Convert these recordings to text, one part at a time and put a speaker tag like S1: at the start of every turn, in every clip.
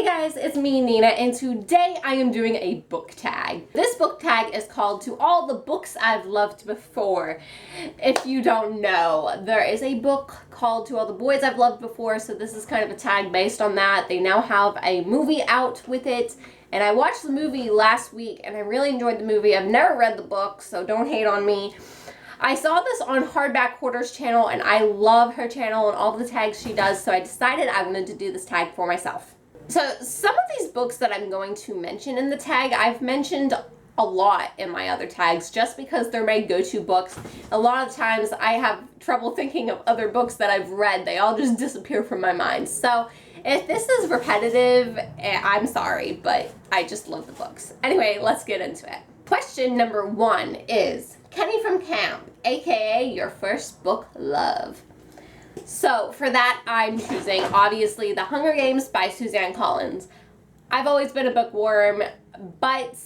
S1: Hey guys, it's me, Nina, and today I am doing a book tag. This book tag is called To All the Books I've Loved Before. If you don't know, there is a book called To All the Boys I've Loved Before, so this is kind of a tag based on that. They now have a movie out with it, and I watched the movie last week, and I really enjoyed the movie. I've never read the book, so don't hate on me. I saw this on Hardback Hoarders channel, and I love her channel and all the tags she does, so I decided I wanted to do this tag for myself. So some of these books that I'm going to mention in the tag, I've mentioned a lot in my other tags just because they're my go-to books. A lot of times I have trouble thinking of other books that I've read. They all just disappear from my mind. So if this is repetitive, I'm sorry, but I just love the books. Anyway, let's get into it. Question number 1 is Kenny from Camp, aka your first book love. So for that, I'm choosing, obviously, The Hunger Games by Suzanne Collins. I've always been a bookworm, but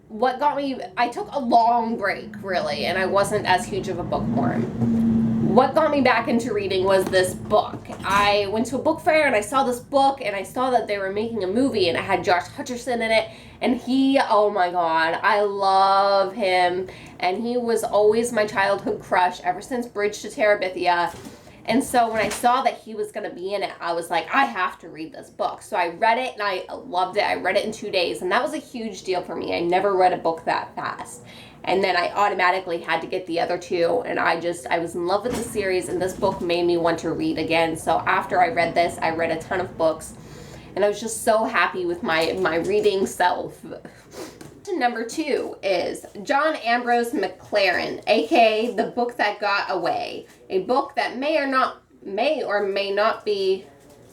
S1: what got me, I took a long break, really, and I wasn't as huge of a bookworm. What got me back into reading was this book. I went to a book fair and I saw this book and I saw that they were making a movie and it had Josh Hutcherson in it, and he, oh my god, I love him, and he was always my childhood crush ever since Bridge to Terabithia. And so when I saw that he was going to be in it, I was like, I have to read this book. So I read it and I loved it. I read it in 2 days, and that was a huge deal for me. I never read a book that fast. And then I automatically had to get the other 2, and I was in love with the series, and this book made me want to read again. So after I read this, I read a ton of books, and I was just so happy with my reading self. Number 2 is John Ambrose McLaren, aka The Book That Got Away. A book that may or may not be,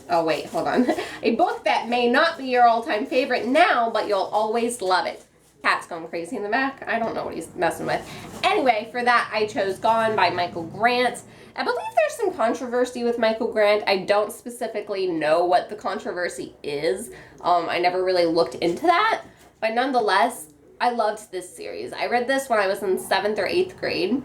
S1: oh wait, hold on. A book that may not be your all-time favorite now, but you'll always love it. Cat's going crazy in the back. I don't know what he's messing with. Anyway, for that, I chose Gone by Michael Grant. I believe there's some controversy with Michael Grant. I don't specifically know what the controversy is. I never really looked into that. But nonetheless, I loved this series. I read this when I was in 7th or 8th grade,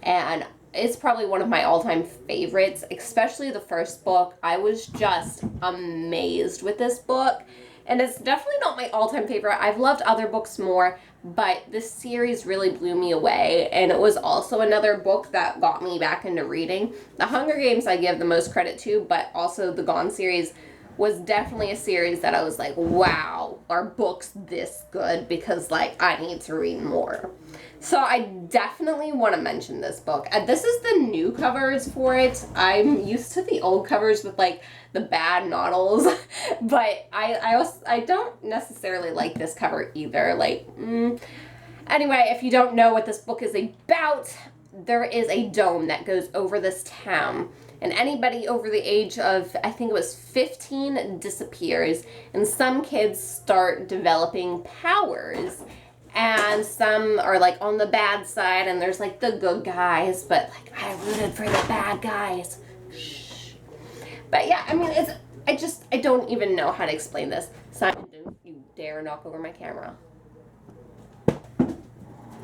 S1: and it's probably one of my all-time favorites, especially the first book. I was just amazed with this book, and it's definitely not my all-time favorite. I've loved other books more, but this series really blew me away, and it was also another book that got me back into reading. The Hunger Games I give the most credit to, but also the Gone series was definitely a series that I was like, wow, are books this good? Because, like, I need to read more. So I definitely want to mention this book. This is the new covers for it. I'm used to the old covers with, like, the bad noddles. But I don't necessarily like this cover either. Like, Anyway, if you don't know what this book is about, there is a dome that goes over this town. And anybody over the age of, I think it was 15, disappears. And some kids start developing powers. And some are, like, on the bad side. And there's, like, the good guys. But, like, I rooted for the bad guys. Shh. But, yeah, I mean, I don't even know how to explain this. Simon, don't you dare knock over my camera.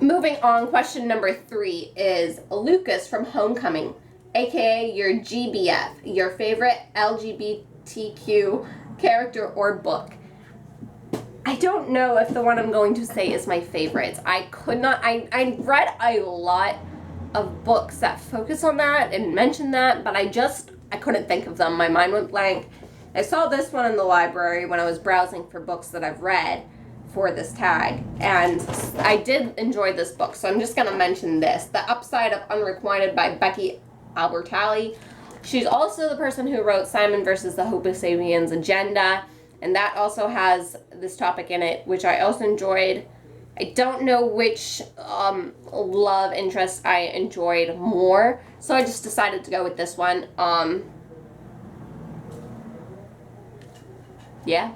S1: Moving on, question number 3 is Lucas from Homecoming, aka your GBF, your favorite LGBTQ character or book. I don't know if the one I'm going to say is my favorite. I read a lot of books that focus on that and mention that, but I couldn't think of them. My mind went blank. I saw this one in the library when I was browsing for books that I've read for this tag, and I did enjoy this book, so I'm just going to mention this. The Upside of Unrequited by Becky Albertalli. She's also the person who wrote Simon versus the Homo Sapiens Agenda, and that also has this topic in it, which I also enjoyed. I don't know which love interest I enjoyed more, so I just decided to go with this one. Yeah.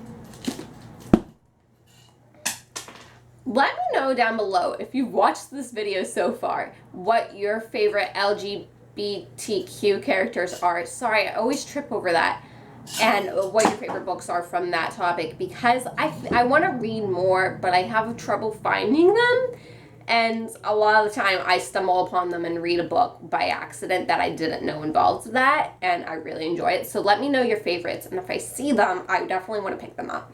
S1: Let me know down below, if you've watched this video so far, what your favorite LGBTQ characters are. Sorry, I always trip over that. And what your favorite books are from that topic, because I want to read more, but I have trouble finding them. And a lot of the time I stumble upon them and read a book by accident that I didn't know involved that, and I really enjoy it. So let me know your favorites, and if I see them, I definitely want to pick them up.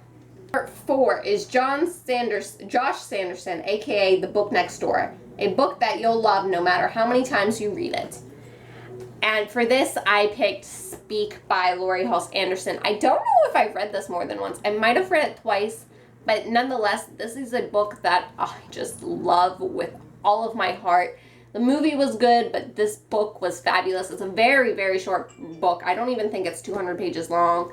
S1: Part 4 is Josh Sanderson, aka The Book Next Door, a book that you'll love no matter how many times you read it. And for this, I picked Speak by Laurie Halse Anderson. I don't know if I've read this more than once. I might have read it twice, but nonetheless, this is a book that I just love with all of my heart. The movie was good, but this book was fabulous. It's a very, very short book. I don't even think it's 200 pages long.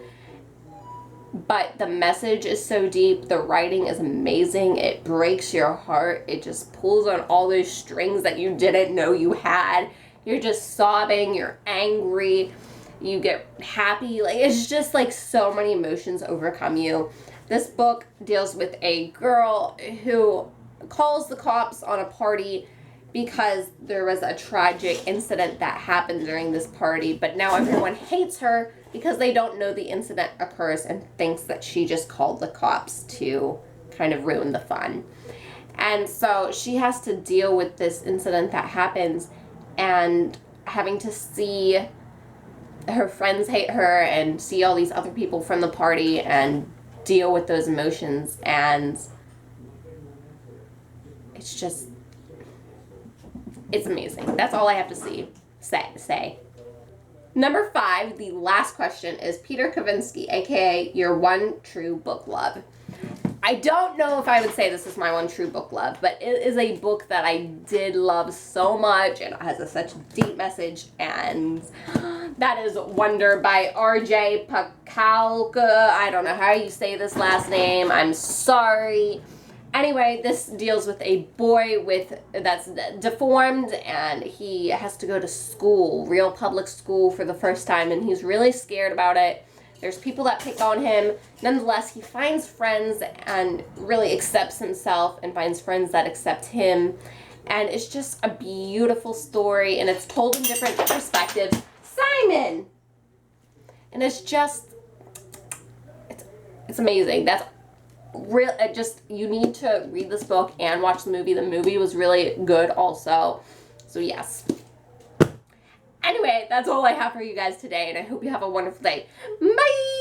S1: But the message is so deep. The writing is amazing. It breaks your heart. It just pulls on all those strings that you didn't know you had. You're just sobbing. You're angry. You get happy. Like, it's just like so many emotions overcome you. This book deals with a girl who calls the cops on a party because there was a tragic incident that happened during this party, but now everyone hates her because they don't know the incident occurs and thinks that she just called the cops to kind of ruin the fun. And so she has to deal with this incident that happens and having to see her friends hate her and see all these other people from the party and deal with those emotions, and it's just, it's amazing. That's all I have to say. Number 5, the last question, is Peter Kavinsky, aka Your One True Book Love. I don't know if I would say this is my one true book love, but it is a book that I did love so much, and it has such a deep message, and that is Wonder by R.J. Pakalka. I don't know how you say this last name. I'm sorry. Anyway, this deals with a boy that's deformed, and he has to go to school, real public school, for the first time, and he's really scared about it. There's people that pick on him. Nonetheless, he finds friends and really accepts himself and finds friends that accept him. And it's just a beautiful story, and it's told in different perspectives. Simon! And it's just, it's amazing. That's real. You need to read this book and watch the movie. The movie was really good also. So yes. Anyway, that's all I have for you guys today, and I hope you have a wonderful day. Bye!